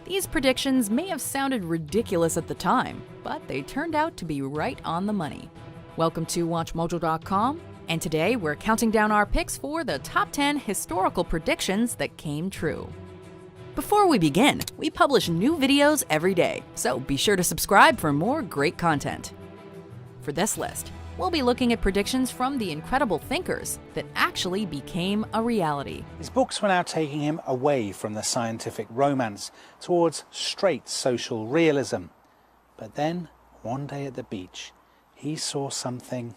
These predictions may have sounded ridiculous at the time, but they turned out to be right on the money. Welcome to WatchMojo.com, and today we're counting down our picks for the top 10 historical predictions that came true. Before we begin, we publish new videos every day, so be sure to subscribe for more great content. For this list, we'll be looking at predictions from the incredible thinkers that actually became a reality. His books were now taking him away from the scientific romance towards straight social realism. But then, one day at the beach, he saw something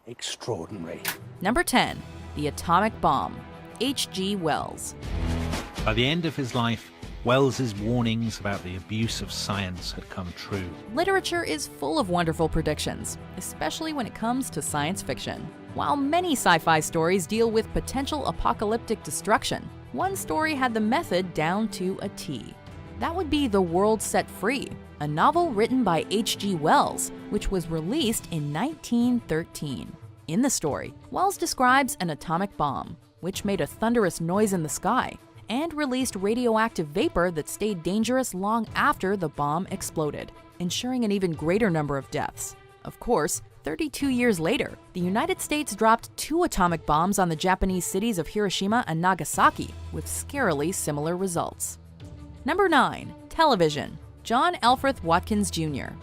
extraordinary. Number 10. The Atomic Bomb. H.G. Wells. By the end of his life, Wells's warnings about the abuse of science had come true. Literature is full of wonderful predictions, especially when it comes to science fiction. While many sci-fi stories deal with potential apocalyptic destruction, one story had the method down to a T. That would be The World Set Free, a novel written by H.G. Wells, which was released in 1913. In the story, Wells describes an atomic bomb, which made a thunderous noise in the sky, and released radioactive vapor that stayed dangerous long after the bomb exploded, ensuring an even greater number of deaths. Of course, 32 years later, the United States dropped 2 atomic bombs on the Japanese cities of Hiroshima and Nagasaki, with scarily similar results. Number 9. Television. John Alfred Watkins Jr.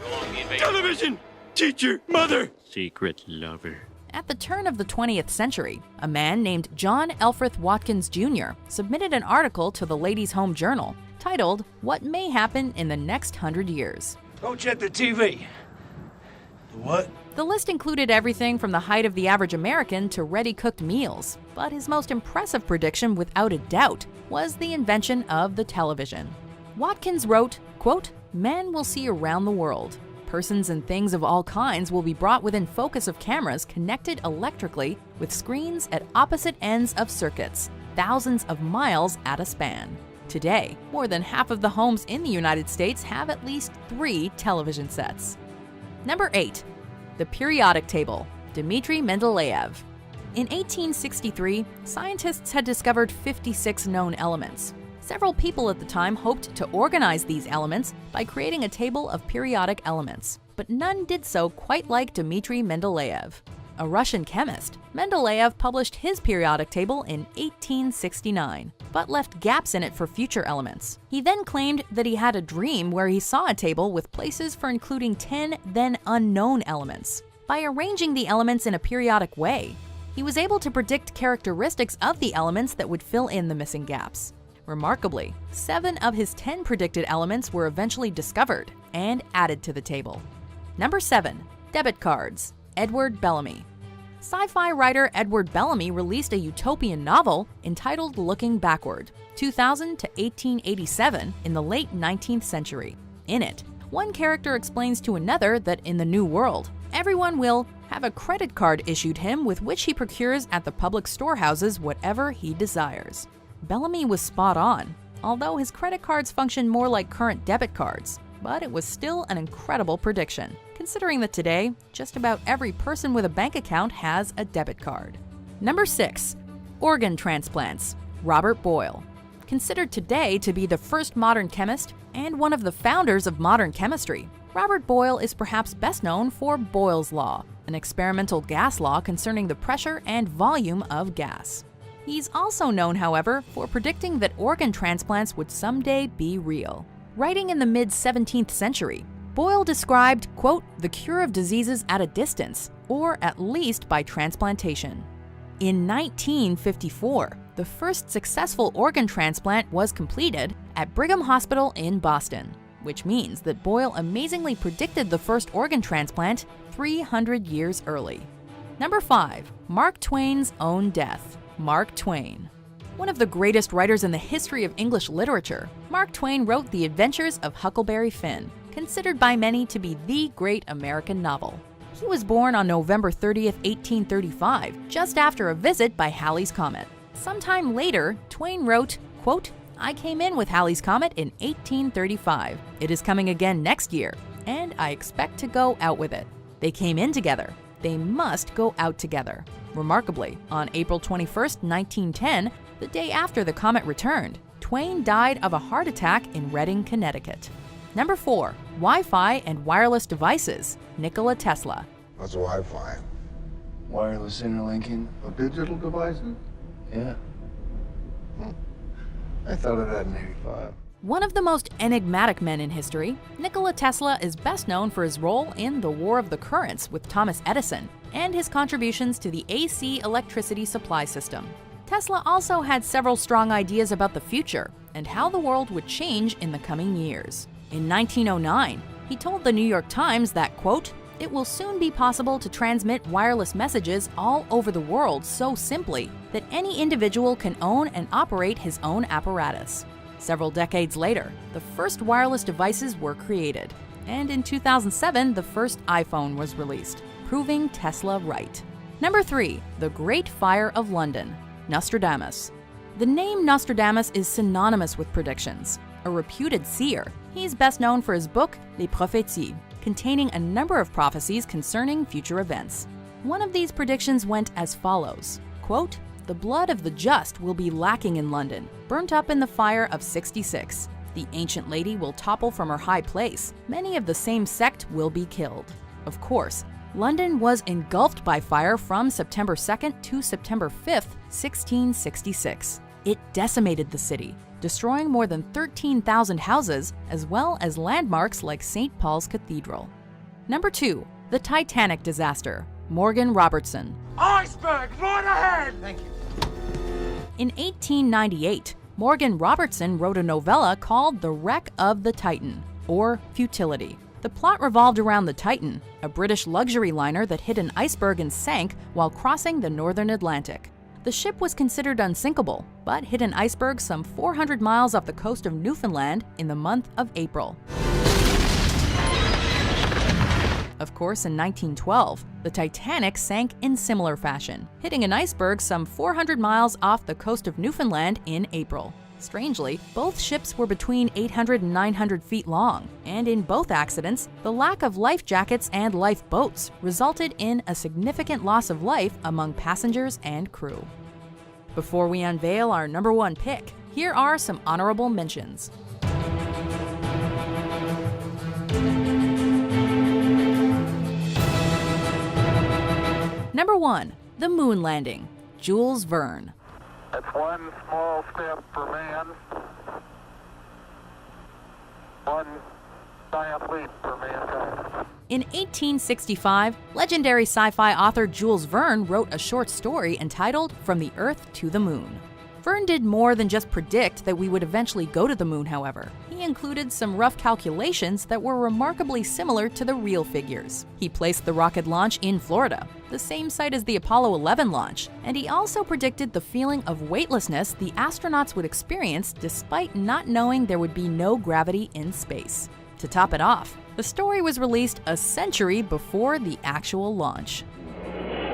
Television! Teacher! Mother! Secret lover. At the turn of the 20th century, a man named John Alfred Watkins Jr. submitted an article to the Ladies' Home Journal titled, "What May Happen in the Next 100 Years." Don't check the TV. What? The list included everything from the height of the average American to ready-cooked meals, but his most impressive prediction, without a doubt, was the invention of the television. Watkins wrote, quote, "Men will see around the world. Persons and things of all kinds will be brought within focus of cameras connected electrically with screens at opposite ends of circuits, thousands of miles at a span." Today, more than half of the homes in the United States have at least 3 television sets. Number 8. The Periodic Table. Dmitri Mendeleev. In 1863, scientists had discovered 56 known elements. Several people at the time hoped to organize these elements by creating a table of periodic elements, but none did so quite like Dmitri Mendeleev. A Russian chemist, Mendeleev published his periodic table in 1869, but left gaps in it for future elements. He then claimed that he had a dream where he saw a table with places for including 10 then unknown elements. By arranging the elements in a periodic way, he was able to predict characteristics of the elements that would fill in the missing gaps. Remarkably, 7 of his 10 predicted elements were eventually discovered and added to the table. Number 7. Debit Cards. Edward Bellamy. Sci-fi writer Edward Bellamy released a utopian novel entitled Looking Backward, 2000 to 1887 in the late 19th century. In it, one character explains to another that in the new world, everyone will have a credit card issued him with which he procures at the public storehouses whatever he desires. Bellamy was spot on, although his credit cards function more like current debit cards, but it was still an incredible prediction, considering that today, just about every person with a bank account has a debit card. Number 6. Organ transplants. Robert Boyle. Considered today to be the first modern chemist and one of the founders of modern chemistry, Robert Boyle is perhaps best known for Boyle's Law, an experimental gas law concerning the pressure and volume of gas. He's also known, however, for predicting that organ transplants would someday be real. Writing in the mid-17th century, Boyle described, quote, "the cure of diseases at a distance, or at least by transplantation." In 1954, the first successful organ transplant was completed at Brigham Hospital in Boston, which means that Boyle amazingly predicted the first organ transplant 300 years early. Number 5. Mark Twain's own death. Mark Twain. One of the greatest writers in the history of English literature, Mark Twain wrote The Adventures of Huckleberry Finn, considered by many to be the great American novel. He was born on November 30th, 1835, just after a visit by Halley's Comet. Sometime later, Twain wrote, quote, "I came in with Halley's Comet in 1835. It is coming again next year, and I expect to go out with it. They came in together. They must go out together." Remarkably, on April 21st, 1910, the day after the comet returned, Twain died of a heart attack in Redding, Connecticut. Number 4. Wi-Fi and wireless devices. Nikola Tesla. What's Wi-Fi? Wireless interlinking of digital devices? Yeah. I thought of that in '85. One of the most enigmatic men in history, Nikola Tesla is best known for his role in the War of the Currents with Thomas Edison and his contributions to the AC electricity supply system. Tesla also had several strong ideas about the future and how the world would change in the coming years. In 1909, he told the New York Times that, quote, "It will soon be possible to transmit wireless messages all over the world so simply that any individual can own and operate his own apparatus." Several decades later, the first wireless devices were created, and in 2007, the first iPhone was released, proving Tesla right. Number 3. The Great Fire of London. Nostradamus. The name Nostradamus is synonymous with predictions. A reputed seer, he's best known for his book, Les Prophéties, containing a number of prophecies concerning future events. One of these predictions went as follows, quote, "The blood of the just will be lacking in London, burnt up in the fire of 66. The ancient lady will topple from her high place. Many of the same sect will be killed." Of course, London was engulfed by fire from September 2nd to September 5th, 1666. It decimated the city, destroying more than 13,000 houses, as well as landmarks like St. Paul's Cathedral. Number 2. The Titanic Disaster. Morgan Robertson. Iceberg, right ahead! Thank you. In 1898, Morgan Robertson wrote a novella called The Wreck of the Titan, or Futility. The plot revolved around the Titan, a British luxury liner that hit an iceberg and sank while crossing the northern Atlantic. The ship was considered unsinkable, but hit an iceberg some 400 miles off the coast of Newfoundland in the month of April. Of course, in 1912, the Titanic sank in similar fashion, hitting an iceberg some 400 miles off the coast of Newfoundland in April. Strangely, both ships were between 800 and 900 feet long, and in both accidents, the lack of life jackets and lifeboats resulted in a significant loss of life among passengers and crew. Before we unveil our number 1 pick, here are some honorable mentions. Number 1. The Moon Landing. Jules Verne. It's one small step for man, one giant leap for mankind. In 1865, legendary sci-fi author Jules Verne wrote a short story entitled From the Earth to the Moon. Verne did more than just predict that we would eventually go to the moon, however. He included some rough calculations that were remarkably similar to the real figures. He placed the rocket launch in Florida, the same site as the Apollo 11 launch, and he also predicted the feeling of weightlessness the astronauts would experience despite not knowing there would be no gravity in space. To top it off, the story was released a century before the actual launch.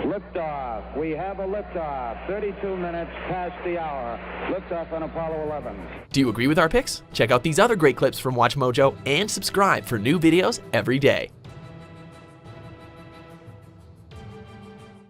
Liftoff. We have a liftoff. 32 minutes past the hour. Liftoff on Apollo 11. Do you agree with our picks? Check out these other great clips from WatchMojo and subscribe for new videos every day.